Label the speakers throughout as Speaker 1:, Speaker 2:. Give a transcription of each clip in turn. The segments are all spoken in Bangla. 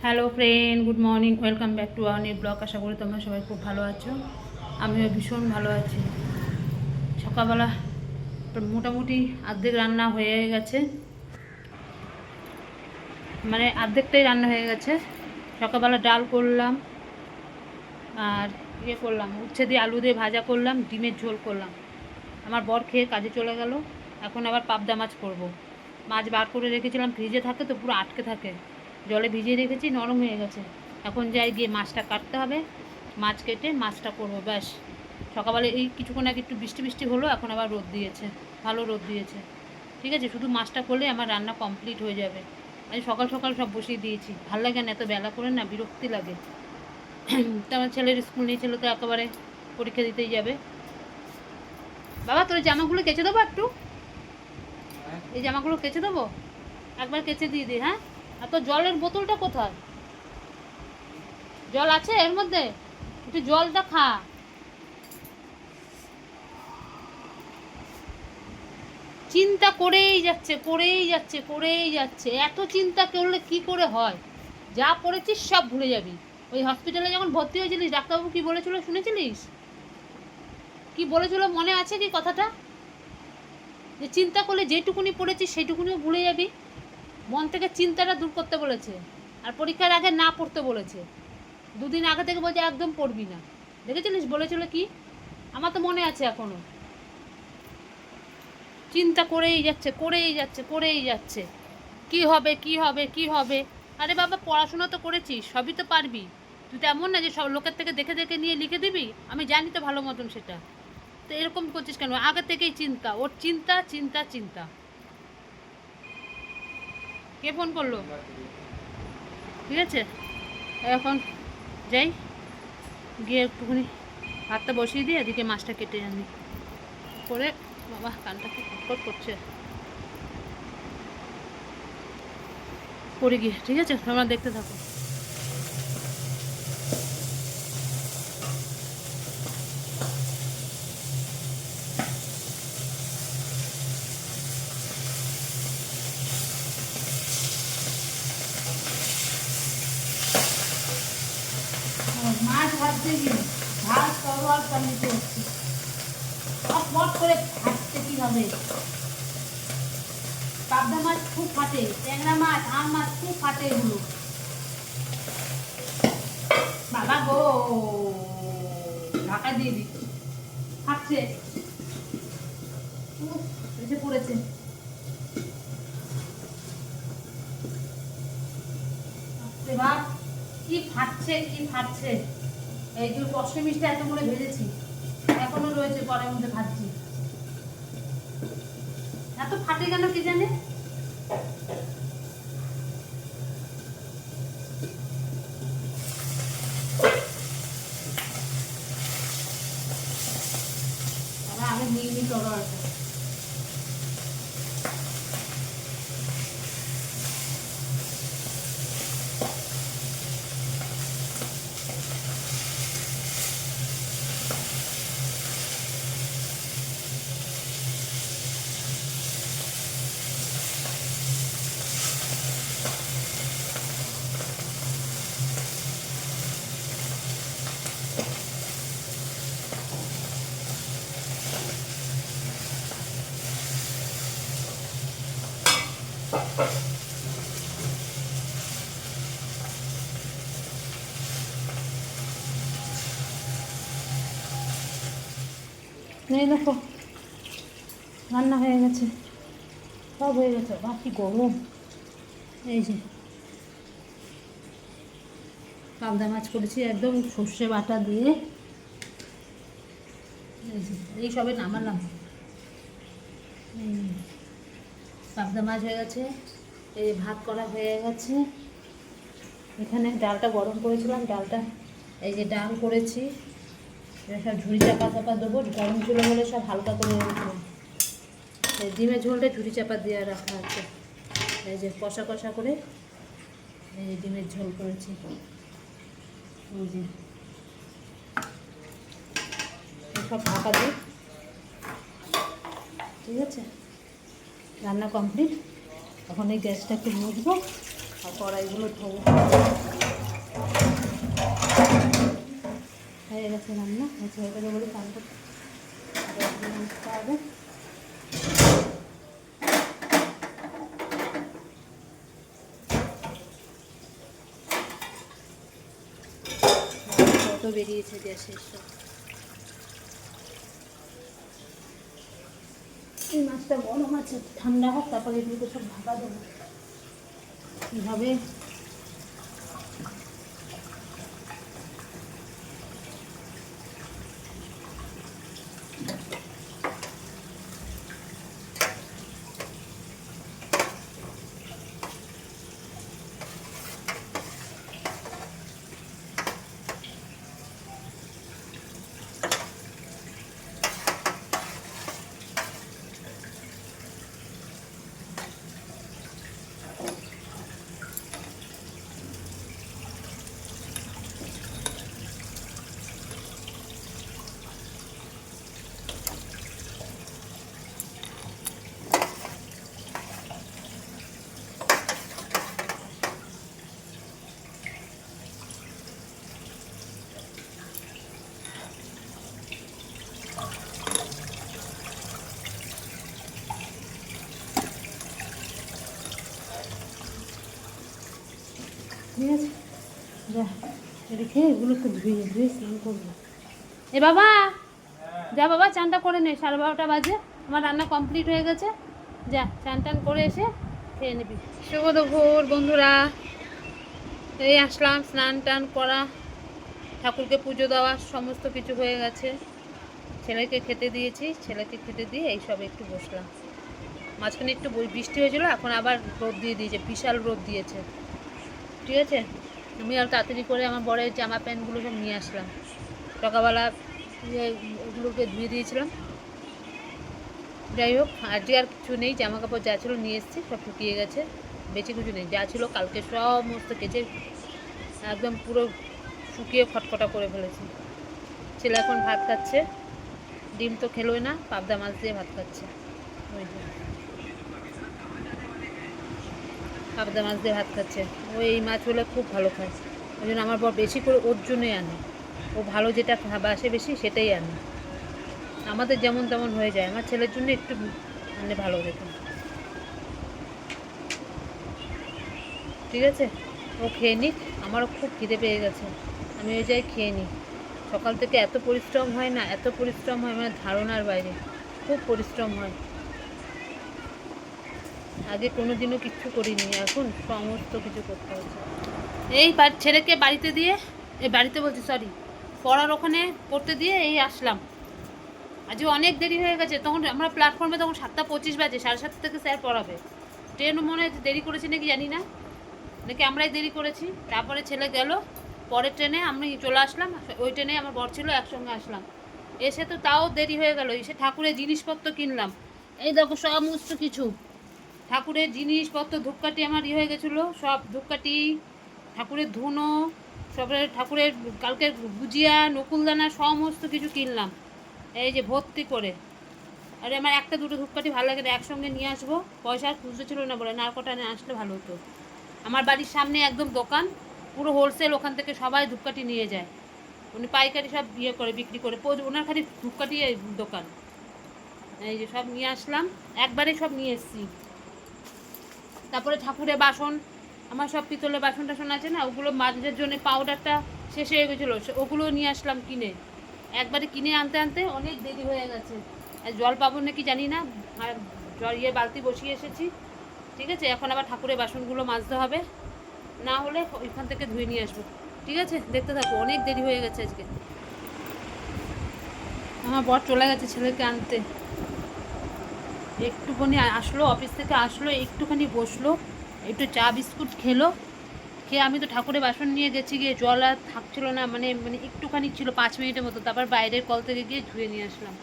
Speaker 1: Hello friend, good morning, welcome back to our new blog. আশা করি তোমরা সবাই খুব ভালো আছো। আমিও ভীষণ ভালো আছি। সকালবেলা মোটামুটি অর্ধেক রান্না হয়ে গেছে, মানে অর্ধেকটাই রান্না হয়ে গেছে। সকালবেলা ডাল করলাম, আর করলাম উচ্ছে দিয়ে আলু দিয়ে ভাজা করলাম, ডিমের ঝোল করলাম। আমার বর খেয়ে কাজে চলে গেল। এখন আবার পাবদা মাছ করব। মাছ বার করে রেখেছিলাম, ফ্রিজে থাকে তো পুরো আটকে থাকে, জলে ভিজিয়ে রেখেছি, নরম হয়ে গেছে। এখন যাই গিয়ে মাছটা কাটতে হবে, মাছ কেটে মাছটা করবো ব্যাস। সকালবেলা এই কিছুক্ষণ আগে একটু বৃষ্টি বৃষ্টি হলো, এখন আবার রোদ দিয়েছে, ভালো রোদ দিয়েছে। ঠিক আছে, শুধু মাছটা করলে আমার রান্না কমপ্লিট হয়ে যাবে। আমি সকাল সকাল সব বসিয়ে দিয়েছি, ভাল লাগে না এত বেলা করে, না বিরক্তি লাগে। তো আমার ছেলের স্কুল নেই, ছেলে তো একেবারে পরীক্ষা দিতেই যাবে। বাবা, তোর জামাগুলো কেচে দেবো একটু, এই জামাগুলো কেচে দেবো, একবার কেচে দিয়ে দিই। হ্যাঁ, আর তোর জলের বোতলটা কোথায়? জল আছে এর মধ্যে? একটু জলটা খা। চিন্তা করেই যাচ্ছে, করেই যাচ্ছে, করেই যাচ্ছে। এত চিন্তা করলে কি করে হয়? যা পড়েছিস সব ভুলে যাবি। ওই হসপিটালে যখন ভর্তি হয়েছিলিস, ডাক্তারবাবু কি বলেছিল শুনেছিলিস? কি বলেছিল মনে আছে কি কথাটা? যে চিন্তা করলে যেটুকুনি পড়েছিস সেইটুকুনিও ভুলে যাবি। মন থেকে চিন্তাটা দূর করতে বলেছে, আর পরীক্ষার আগে না পড়তে বলেছে। দুদিন আগে থেকে বলছে একদম পড়বি না। দেখেছিলিস বলেছিল কি? আমার তো মনে আছে এখনো। চিন্তা করেই যাচ্ছে, করেই যাচ্ছে, করেই যাচ্ছে। কি হবে, কি হবে, কি হবে? আরে বাবা, পড়াশোনা তো করেছিস, সবই তো পারবি। তুই তো এমন না যে সব লোকের থেকে দেখে দেখে নিয়ে লিখে দিবি। আমি জানি তো ভালো মতন সেটা। তো এরকম করছিস কেন? আগে থেকেই চিন্তা, ওর চিন্তা চিন্তা চিন্তা। কে ফোন করলো? ঠিক আছে, এখন যাই, গিয়ে একটুখানি ভাতটা বসিয়ে দিয়ে এদিকে মাছটা কেটে আনি করে। বাবা, কানটা কি খটখট করছে, করে গিয়ে। ঠিক আছে, তোমরা দেখতে থাকো। মাছ ভাজতে গিয়ে ভাত তরোয়াল পানিতে হচ্ছে, চটপট করে ভাজতে কি হবে? পাবদা মাছ খুব ফাটে, ট্যাংরা মাছ, আম মাছ খুব ফাটে এগুলো। বাবা গো, ঢাকা দিয়ে দিই, ফাটছে, এসে পড়েছে। এবার কি ফাটছে, কি ফাটছে। এই যে কষ্ট মিষ্টি এত করে ভেজেছি, এখনো রয়েছে কড়াইয়ের মধ্যে ভাজছি। এত ফাটে কেন কি জানে? আগে নিয়ে নিই তরকারিটা। এই দেখো, রান্না হয়ে গেছে, সব হয়ে গেছে। বাকি গরম। এই যে পাবদা মাছ করেছি একদম সর্ষে বাটা দিয়ে। এই যে এই সবে নামালাম। পাবদা মাছ হয়ে গেছে, এই ভাত করা হয়ে গেছে। এখানে ডালটা গরম করেছিলাম, ডালটা এই যে ডাল করেছি, সব ঝুড়ি চাপা চাপা দেবো, গরম ছিল বলে সব হালকা করে রেখেছিলাম। এই ডিমের ঝোলটা ঝুড়ি চাপা দিয়ে রাখা আছে। এই যে কষা কষা করে এই যে ডিমের ঝোল করেছি। এই যে সব ঢাকা দিই। ঠিক আছে, রান্না কমপ্লিট। এখন এই গ্যাসটা একটু মুছবো, আর কড়াইগুলো ধোবো। হয়ে গেছে রান্না, ছেলেটাকে বলি চান করতে হবে। কত বেরিয়েছে গ্যাসের সব। এই মাছটা গরম আছে, ঠান্ডা হোক তারপরে এগুলোকে সব ঢাকা দেবো। কীভাবে ঠিক আছে, যা রেখে এগুলোকে ধুয়ে ধুয়ে স্নান করবো। এ বাবা যা বাবা, চানটা করে নে, 12:30 বাজে, আমার রান্না কমপ্লিট হয়ে গেছে। যা চান টান করে এসে খেয়ে নিবি। শুভ দুপুর বন্ধুরা, এই আসলাম, স্নান টান করা, ঠাকুরকে পুজো দেওয়া সমস্ত কিছু হয়ে গেছে। ছেলেকে খেতে দিয়েছি, ছেলেকে খেতে দিয়ে এইসব একটু বসলাম। মাঝখানে একটু বৃষ্টি হয়েছিল, এখন আবার রোদ দিয়ে দিয়েছে, বিশাল রোদ দিয়েছে। ঠিক আছে, আমি আর তাড়াতাড়ি করে আমার বরের জামা প্যান্টগুলো সব নিয়ে আসলাম। সকালবেলা ওগুলোকে ধুয়ে দিয়েছিলাম। যাই হোক, আজকে আর কিছু নেই, জামা কাপড় যা ছিল নিয়ে এসেছি, সব শুকিয়ে গেছে, বেশি কিছু নেই। যা ছিল কালকে সমস্ত কেচে একদম পুরো শুকিয়ে খটখটা করে ফেলেছি। ছেলে এখন ভাত খাচ্ছে, ডিম তো খেলোই না, পাবদা মাছ দিয়ে ভাত খাচ্ছে। ওই পাবদা মাছ দিয়ে ভাত খাচ্ছে। ও এই মাছ হলে খুব ভালো খায়, ওই জন্য আমার বর বেশি করে ওর জন্যই আনে। ও ভালো যেটা বাসে বেশি সেটাই আনে। আমাদের যেমন তেমন হয়ে যায়, আমার ছেলের জন্য একটু আনলে ভালো দেখে। ঠিক আছে, ও খেয়ে নিক, আমারও খুব খিদে পেয়ে গেছে, আমি ওই যাই খেয়ে নিই। সকাল থেকে এত পরিশ্রম হয় না, এত পরিশ্রম হয় মানে ধারণার বাইরে, খুব পরিশ্রম হয়। আগে কোনো দিনও কিচ্ছু করিনি, এখন সমস্ত কিছু করতে হচ্ছে। এই ছেলেকে বাড়িতে দিয়ে, এই বাড়িতে বলছি সরি, পড়ার ওখানে পড়তে দিয়ে এই আসলাম। আজকে অনেক দেরি হয়ে গেছে, তখন আমরা প্ল্যাটফর্মে তখন 7:25 বাজে, 7:30 থেকে স্যার পড়াবে। ট্রেনও মনে হয় দেরি করেছি নাকি জানি না, নাকি আমরাই দেরি করেছি। তারপরে ছেলে গেল, পরের ট্রেনে আমি চলে আসলাম, ওই ট্রেনে আমার বর ছিল, একসঙ্গে আসলাম। এসে তো তাও দেরি হয়ে গেল, এসে ঠাকুরের জিনিসপত্র কিনলাম। এই দেখো সমস্ত কিছু ঠাকুরের জিনিসপত্র, ধূপকাঠি আমার হয়ে গেছিলো, সব ধূপকাঠি, ঠাকুরের ধুনো, সব ঠাকুরের কালকের গুজিয়া, নকুলদানা, সমস্ত কিছু কিনলাম এই যে ভর্তি করে। আরে আমার একটা দুটো ধূপকাঠি ভালো লাগে না, একসঙ্গে নিয়ে আসবো, পয়সা আর খুঁজতে ছিল না বলে, নারকটা নিয়ে আসলে ভালো হতো। আমার বাড়ির সামনে একদম দোকান, পুরো হোলসেল, ওখান থেকে সবাই ধূপকাঠি নিয়ে যায়। উনি পাইকারি সব করে বিক্রি করে, ওনার খালি ধূপকাঠি দোকান। এই যে সব নিয়ে আসলাম, একবারে সব নিয়ে এসেছি। তারপরে ঠাকুরের বাসন, আমার সব পিতলের বাসন টাসন আছে না, ওগুলো মাজের জন্য পাউডারটা শেষ হয়ে গেছিলো, ওগুলো নিয়ে আসলাম কিনে। একবারে কিনে আনতে আনতে অনেক দেরি হয়ে গেছে। আর জল পাবো নাকি জানি না, আর জল বালতি বসিয়ে এসেছি। ঠিক আছে, এখন আবার ঠাকুরের বাসনগুলো মাজতে হবে, না হলে ওইখান থেকে ধুয়ে নিয়ে আসবো। ঠিক আছে, দেখতে থাকো, অনেক দেরি হয়ে গেছে আজকে। আমার বর চলে গেছে ছেলেকে আনতে, একটুখানি আসলো, অফিস থেকে আসলো, একটুখানি বসলো, একটু চা বিস্কুট খেলো, খেয়ে আমি তো ঠাকুরের বাসন নিয়ে গেছি, গিয়ে জল আর থাকছিলো না, মানে একটুখানি ছিল 5 মিনিটের মতো, তারপর বাইরের কল থেকে গিয়ে ধুয়ে নিয়ে আসলাম।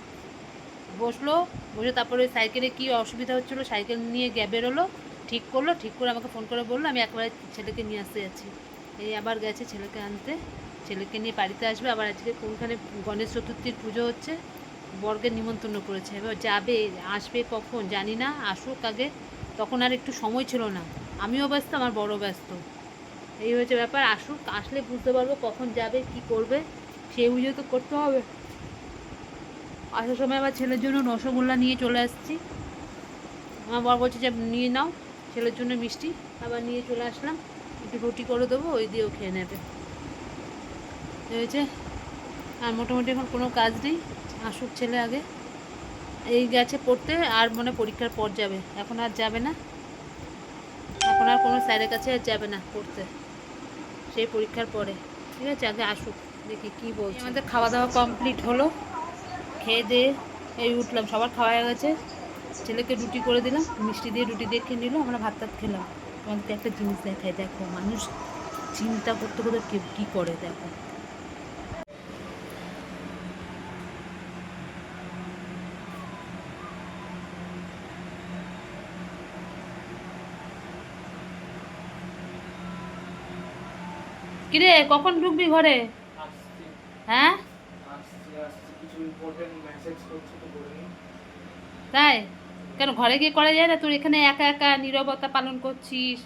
Speaker 1: বসলো, বসে তারপরে সাইকেলে কী অসুবিধা হচ্ছিলো, সাইকেল নিয়ে বেরোলো, ঠিক করলো, ঠিক করে আমাকে ফোন করে বললো আমি একবারে ছেলেকে নিয়ে আসতে যাচ্ছি। এই আবার গেছে ছেলেকে আনতে, ছেলেকে নিয়ে বাড়িতে আসবে। আবার আজকে কোনখানে গণেশ চতুর্থীর পুজো হচ্ছে, বর্গের নিমন্ত্রণ করেছে, এবার যাবে, আসবে কখন জানি না, আসুক আগে, তখন আর একটু সময় ছিল না। আমিও ব্যস্ত, আমার বড় ব্যস্ত। এই হয়েছে ব্যাপার। আসুক, আসলে বুঝতে পারবো কখন যাবে, কি করবে, সেই বুঝে তো করতে হবে। আসার সময় আবার ছেলের জন্য রসগোল্লা নিয়ে চলে আসছি। আমার বর বলছে যে নিয়ে নাও, ছেলের জন্য মিষ্টি আবার নিয়ে চলে আসলাম। একটু রুটি করে দেবো, ওই দিয়েও খেয়ে নেবে। হয়েছে। আর মোটামুটি এখন কোনো কাজ নেই, আসুক ছেলে আগে। এই গেছে পড়তে, আর মনে পরীক্ষার পর যাবে, এখন আর যাবে না। এখন আর কোনো স্যারের কাছে আর যাবে না পড়তে, সেই পরীক্ষার পরে। ঠিক আছে, আগে আসুক, দেখি কী বলছে। আমাদের খাওয়া দাওয়া কমপ্লিট হলো, খেয়ে দিয়ে এই উঠলাম, সবার খাওয়া হয়ে গেছে। ছেলেকে রুটি করে দিলাম, মিষ্টি দিয়ে রুটি দিয়ে খেয়ে নিল, আমরা ভাত টাত খেলাম। তোমাদেরকে একটা জিনিস দেখাই, দেখো মানুষ চিন্তা করতে করতে কী করে, দেখো। কিরে, কখন ঢুকবি ঘরে? হ্যাঁ, তাই? কেন ঘরে গিয়ে করা যায় না? তোর এখানে একা একা নীরবতা পালন করছিস,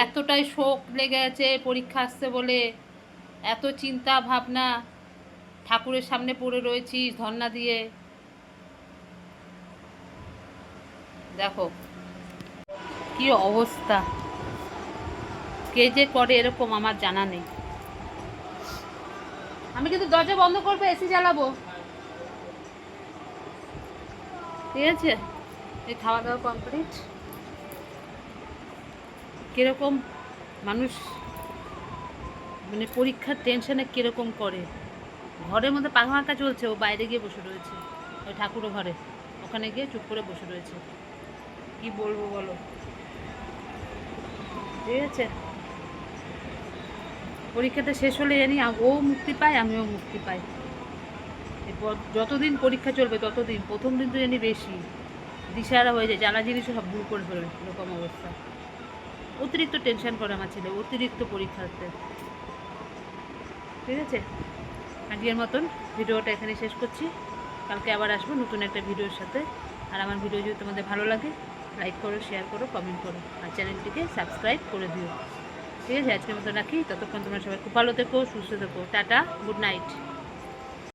Speaker 1: এতটাই শোক লেগে আছে পরীক্ষা আসছে বলে, এত চিন্তা ভাবনা, ঠাকুরের সামনে পড়ে রয়েছিস ধর্ণা দিয়ে। দেখো কি অবস্থা, কে যে করে এরকম আমার জানা নেই। আমি কিন্তু দরজা বন্ধ করবো, এসি চালাবো। ঠিক আছে, এই খাওয়া দাওয়া কমপ্লিট। কীরকম মানুষ মানে পরীক্ষার টেনশনে কীরকম করে, ঘরের মধ্যে পাখা চলছে, ও বাইরে গিয়ে বসে রয়েছে, ওই ঠাকুরও ঘরে, ওখানে গিয়ে চুপ করে বসে রয়েছে। কি বলবো বলো। ঠিক আছে, পরীক্ষাটা শেষ হলে জানি ও মুক্তি পায়, আমিও মুক্তি পাই। এরপর যতদিন পরীক্ষা চলবে ততদিন, প্রথম দিন তো জানি বেশি দিশাহারা হয়ে যায়, জানা জিনিসও সব ভুল করে ফেলবে, এরকম অবস্থা। অতিরিক্ত টেনশন করে আমার ছেলে, অতিরিক্ত পরীক্ষাতে। ঠিক আছে, আজকের মতন ভিডিওটা এখানে শেষ করছি। কালকে আবার আসবো নতুন একটা ভিডিওর সাথে। আর আমার ভিডিও যদি তোমাদের ভালো লাগে, লাইক করো, শেয়ার করো, কমেন্ট করো, আর চ্যানেলটিকে সাবস্ক্রাইব করে দিও। ঠিক আছে, আজকের মতো রাখি। ততক্ষণ তোমরা সবাই খুব ভালো থেকো, সুস্থ থেকো। Tata, good night.